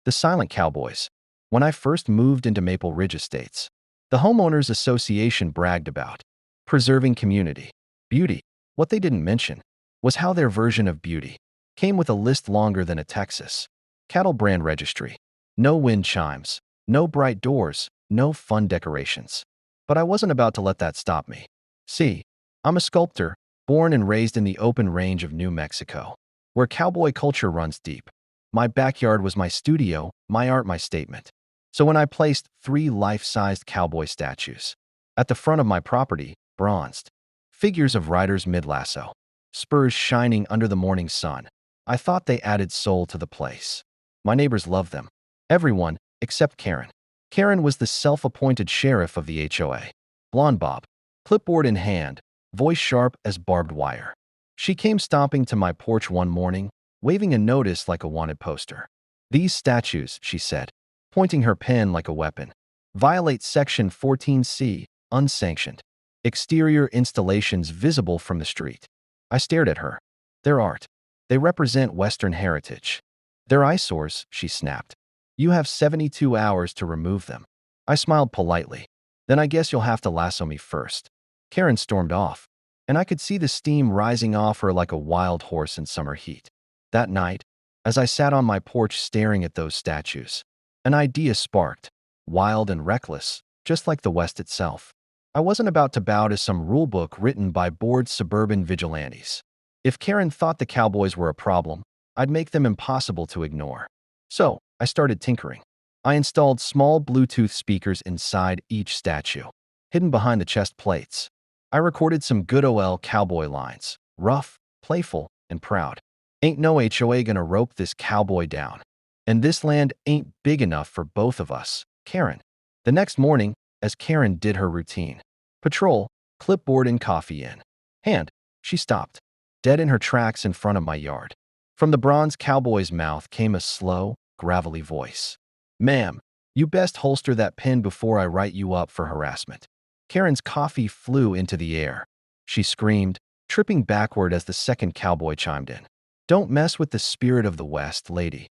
The silent cowboys. When I first moved into Maple Ridge Estates, the Homeowners Association bragged about preserving community. Beauty. What they didn't mention was how their version of beauty came with a list longer than a Texas cattle brand registry. No wind chimes, no bright doors, no fun decorations. But I wasn't about to let that stop me. See, I'm a sculptor, born and raised in the open range of New Mexico, where cowboy culture runs deep. My backyard was my studio, my art my statement. So when I placed 3 life-sized cowboy statues at the front of my property, bronzed figures of riders mid-lasso, spurs shining under the morning sun, I thought they added soul to the place. My neighbors loved them. Everyone except Karen. Karen was the self-appointed sheriff of the HOA. Blonde bob, clipboard in hand, voice sharp as barbed wire. She came stomping to my porch one morning, waving a notice like a wanted poster. "These statues," she said, pointing her pen like a weapon, "violate Section 14C, unsanctioned. Exterior installations visible from the street." I stared at her. "They're art. They represent Western heritage." "They're eyesores," she snapped. "You have 72 hours to remove them." I smiled politely. "Then I guess you'll have to lasso me first." Karen stormed off, and I could see the steam rising off her like a wild horse in summer heat. That night, as I sat on my porch staring at those statues, an idea sparked, wild and reckless, just like the West itself. I wasn't about to bow to some rulebook written by bored suburban vigilantes. If Karen thought the cowboys were a problem, I'd make them impossible to ignore. So, I started tinkering. I installed small Bluetooth speakers inside each statue, hidden behind the chest plates. I recorded some good old cowboy lines, rough, playful, and proud. "Ain't no HOA gonna rope this cowboy down. And this land ain't big enough for both of us, Karen." The next morning, as Karen did her routine patrol, clipboard and coffee in hand, she stopped, dead in her tracks in front of my yard. From the bronze cowboy's mouth came a slow, gravelly voice. "Ma'am, you best holster that pen before I write you up for harassment." Karen's coffee flew into the air. She screamed, tripping backward as the second cowboy chimed in. "Don't mess with the spirit of the West, lady."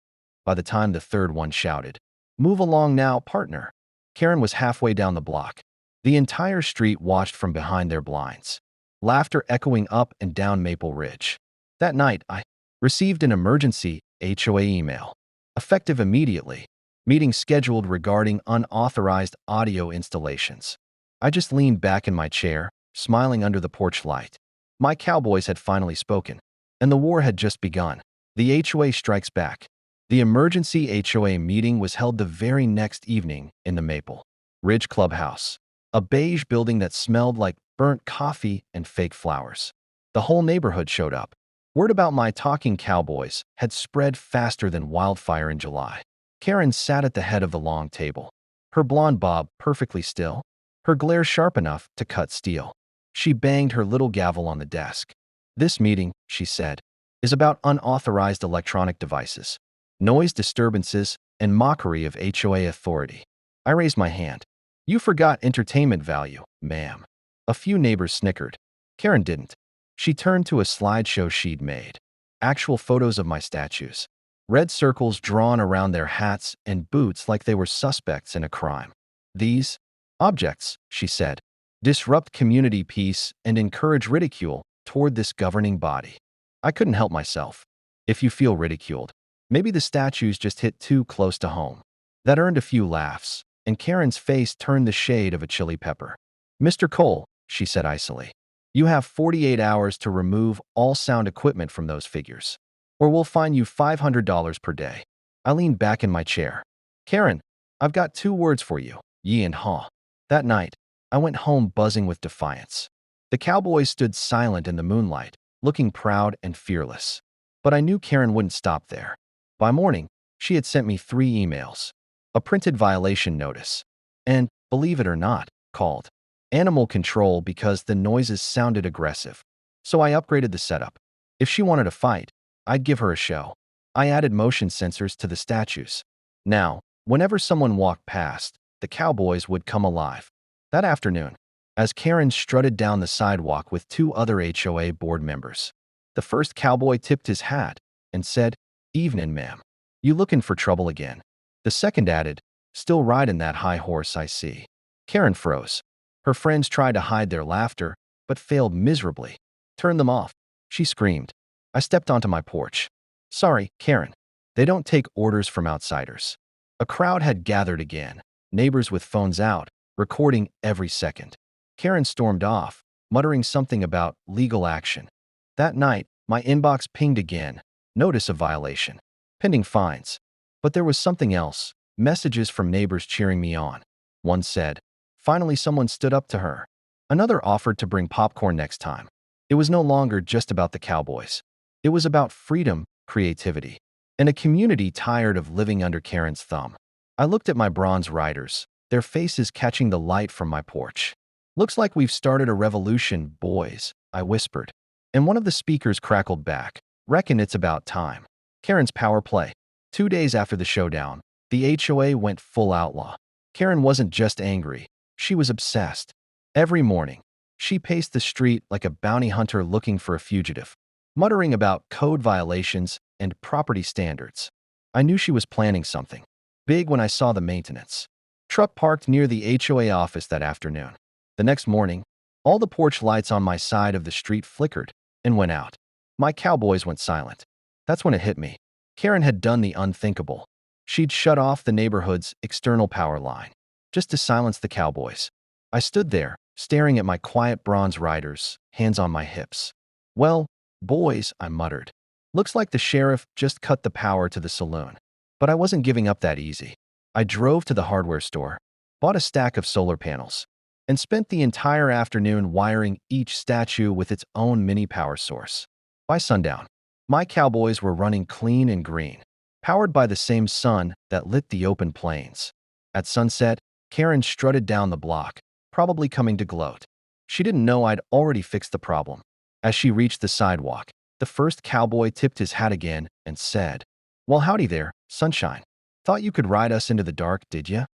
By the time the third one shouted, "Move along now, partner," Karen was halfway down the block. The entire street watched from behind their blinds, laughter echoing up and down Maple Ridge. That night, I received an emergency HOA email, effective immediately, meeting scheduled regarding unauthorized audio installations. I just leaned back in my chair, smiling under the porch light. My cowboys had finally spoken, and the war had just begun. The HOA strikes back. The emergency HOA meeting was held the very next evening in the Maple Ridge Clubhouse, a beige building that smelled like burnt coffee and fake flowers. The whole neighborhood showed up. Word about my talking cowboys had spread faster than wildfire in July. Karen sat at the head of the long table, her blonde bob perfectly still, her glare sharp enough to cut steel. She banged her little gavel on the desk. "This meeting," she said, "is about unauthorized electronic devices, noise disturbances, and mockery of HOA authority." I raised my hand. "You forgot entertainment value, ma'am." A few neighbors snickered. Karen didn't. She turned to a slideshow she'd made. Actual photos of my statues. Red circles drawn around their hats and boots like they were suspects in a crime. "These objects," she said, "disrupt community peace and encourage ridicule toward this governing body." I couldn't help myself. If you feel ridiculed, maybe the statues just hit too close to home. That earned a few laughs, and Karen's face turned the shade of a chili pepper. "Mr. Cole," she said icily, "you have 48 hours to remove all sound equipment from those figures, or we'll fine you $500 per day." I leaned back in my chair. "Karen, I've got 2 words for you, ye and haw." That night, I went home buzzing with defiance. The cowboys stood silent in the moonlight, looking proud and fearless. But I knew Karen wouldn't stop there. By morning, she had sent me 3 emails, a printed violation notice, and, believe it or not, called animal control because the noises sounded aggressive. So I upgraded the setup. If she wanted a fight, I'd give her a show. I added motion sensors to the statues. Now, whenever someone walked past, the cowboys would come alive. That afternoon, as Karen strutted down the sidewalk with 2 other HOA board members, the first cowboy tipped his hat and said, "Evenin', ma'am. You looking for trouble again?" The second added, "Still riding that high horse, I see." Karen froze. Her friends tried to hide their laughter, but failed miserably. "Turn them off," she screamed. I stepped onto my porch. "Sorry, Karen. They don't take orders from outsiders." A crowd had gathered again, neighbors with phones out, recording every second. Karen stormed off, muttering something about legal action. That night, my inbox pinged again. Notice of violation. Pending fines. But there was something else. Messages from neighbors cheering me on. One said, "Finally someone stood up to her." Another offered to bring popcorn next time. It was no longer just about the Cowboys. It was about freedom, creativity, and a community tired of living under Karen's thumb. I looked at my bronze riders, their faces catching the light from my porch. "Looks like we've started a revolution, boys," I whispered. And one of the speakers crackled back, "Reckon it's about time." Karen's power play. 2 days after the showdown, the HOA went full outlaw. Karen wasn't just angry, she was obsessed. Every morning, she paced the street like a bounty hunter looking for a fugitive, muttering about code violations and property standards. I knew she was planning something big when I saw the maintenance truck parked near the HOA office that afternoon. The next morning, all the porch lights on my side of the street flickered and went out. My Cowboys went silent. That's when it hit me. Karen had done the unthinkable. She'd shut off the neighborhood's external power line, just to silence the Cowboys. I stood there, staring at my quiet bronze riders, hands on my hips. "Well, boys," I muttered. "Looks like the sheriff just cut the power to the saloon." But I wasn't giving up that easy. I drove to the hardware store, bought a stack of solar panels, and spent the entire afternoon wiring each statue with its own mini power source. By sundown, my Cowboys were running clean and green, powered by the same sun that lit the open plains. At sunset, Karen strutted down the block, probably coming to gloat. She didn't know I'd already fixed the problem. As she reached the sidewalk, the first Cowboy tipped his hat again and said, "Well, howdy there, sunshine. Thought you could ride us into the dark, did ya?"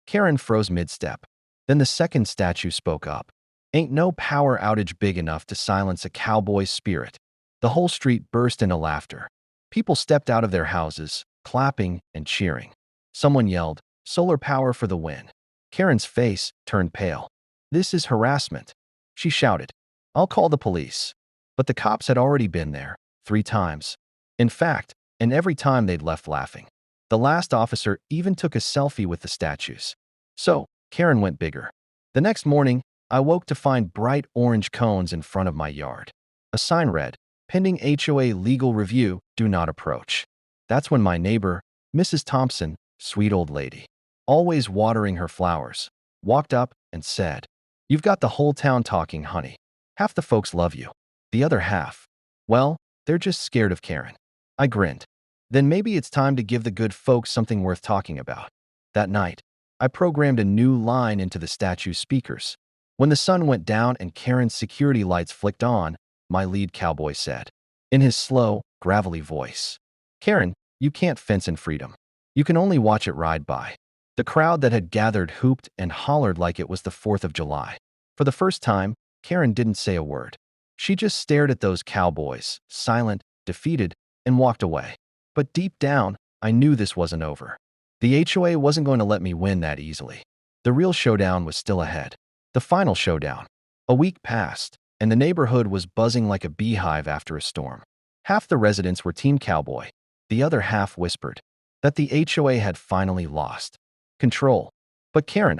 Karen froze mid-step. Then the second statue spoke up. "Ain't no power outage big enough to silence a Cowboy's spirit." The whole street burst into laughter. People stepped out of their houses, clapping and cheering. Someone yelled, "Solar power for the win." Karen's face turned pale. "This is harassment," she shouted. "I'll call the police." But the cops had already been there, 3 times. In fact, and every time they'd left laughing. The last officer even took a selfie with the statues. So, Karen went bigger. The next morning, I woke to find bright orange cones in front of my yard. A sign read, "Pending HOA legal review, do not approach." That's when my neighbor, Mrs. Thompson, sweet old lady, always watering her flowers, walked up and said, "You've got the whole town talking, honey. Half the folks love you. The other half, well, they're just scared of Karen." I grinned. Then maybe it's time to give the good folks something worth talking about. That night, I programmed a new line into the statue's speakers. When the sun went down and Karen's security lights flicked on, my lead Cowboy said, in his slow, gravelly voice, "Karen, you can't fence in freedom. You can only watch it ride by." The crowd that had gathered hooped and hollered like it was the 4th of July. For the first time, Karen didn't say a word. She just stared at those Cowboys, silent, defeated, and walked away. But deep down, I knew this wasn't over. The HOA wasn't going to let me win that easily. The real showdown was still ahead. The final showdown. A week passed, and the neighborhood was buzzing like a beehive after a storm. Half the residents were Team Cowboy. The other half whispered that the HOA had finally lost control. But Karen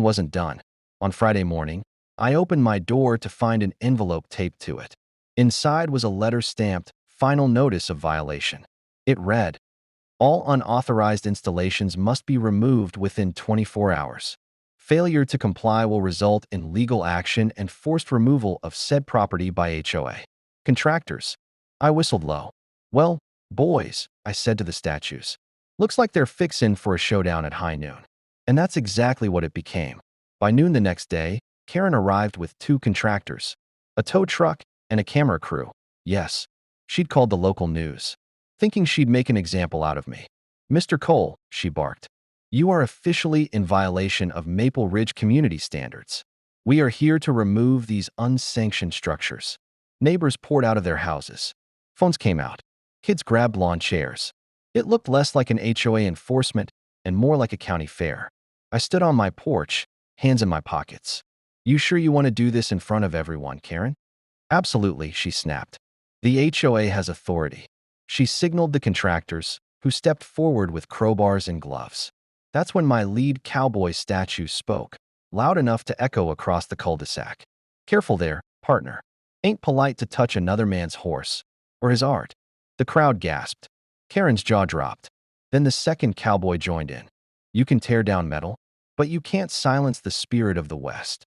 wasn't done. On Friday morning, I opened my door to find an envelope taped to it. Inside was a letter stamped, "Final Notice of Violation." It read, "All unauthorized installations must be removed within 24 hours. Failure to comply will result in legal action and forced removal of said property by HOA. Contractors." I whistled low. "Well, boys," I said to the statues, "looks like they're fixin' for a showdown at high noon." And that's exactly what it became. By noon the next day, Karen arrived with 2 contractors, a tow truck, and a camera crew. Yes, she'd called the local news, thinking she'd make an example out of me. "Mr. Cole," she barked, "you are officially in violation of Maple Ridge community standards. We are here to remove these unsanctioned structures." Neighbors poured out of their houses. Phones came out. Kids grabbed lawn chairs. It looked less like an HOA enforcement and more like a county fair. I stood on my porch, hands in my pockets. You sure you want to do this in front of everyone, Karen? Absolutely, she snapped. The HOA has authority. She signaled the contractors, who stepped forward with crowbars and gloves. That's when my lead cowboy statue spoke, loud enough to echo across the cul-de-sac. Careful there, partner. Ain't polite to touch another man's horse, or his art. The crowd gasped. Karen's jaw dropped. Then the second cowboy joined in. You can tear down metal, but you can't silence the spirit of the West.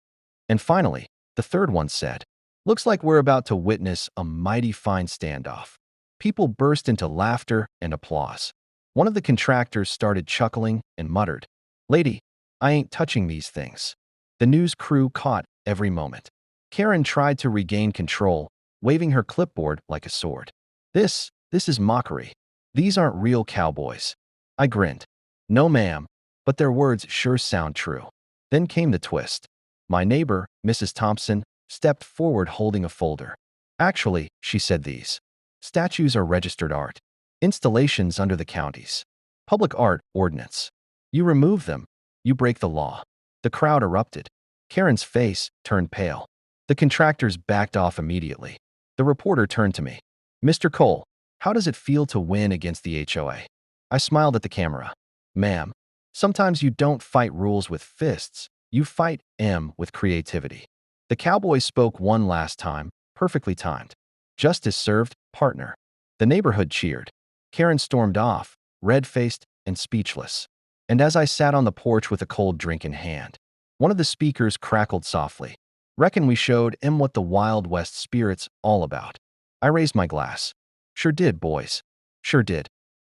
And finally, the third one said, looks like we're about to witness a mighty fine standoff. People burst into laughter and applause. One of the contractors started chuckling and muttered, Lady, I ain't touching these things. The news crew caught every moment. Karen tried to regain control, waving her clipboard like a sword. This is mockery. These aren't real cowboys. I grinned. No, ma'am, but their words sure sound true. Then came the twist. My neighbor, Mrs. Thompson, stepped forward holding a folder. Actually, she said, these statues are registered art, installations under the county's public art ordinance. You remove them, you break the law. The crowd erupted. Karen's face turned pale. The contractors backed off immediately. The reporter turned to me. Mr. Cole, how does it feel to win against the HOA? I smiled at the camera. Ma'am, sometimes you don't fight rules with fists, you fight them with creativity. The cowboy spoke one last time, perfectly timed. Justice served, partner. The neighborhood cheered. Karen stormed off, red-faced and speechless. And as I sat on the porch with a cold drink in hand, one of the speakers crackled softly. Reckon we showed 'em what the Wild West spirit's all about. I raised my glass. Sure did, boys. Sure did.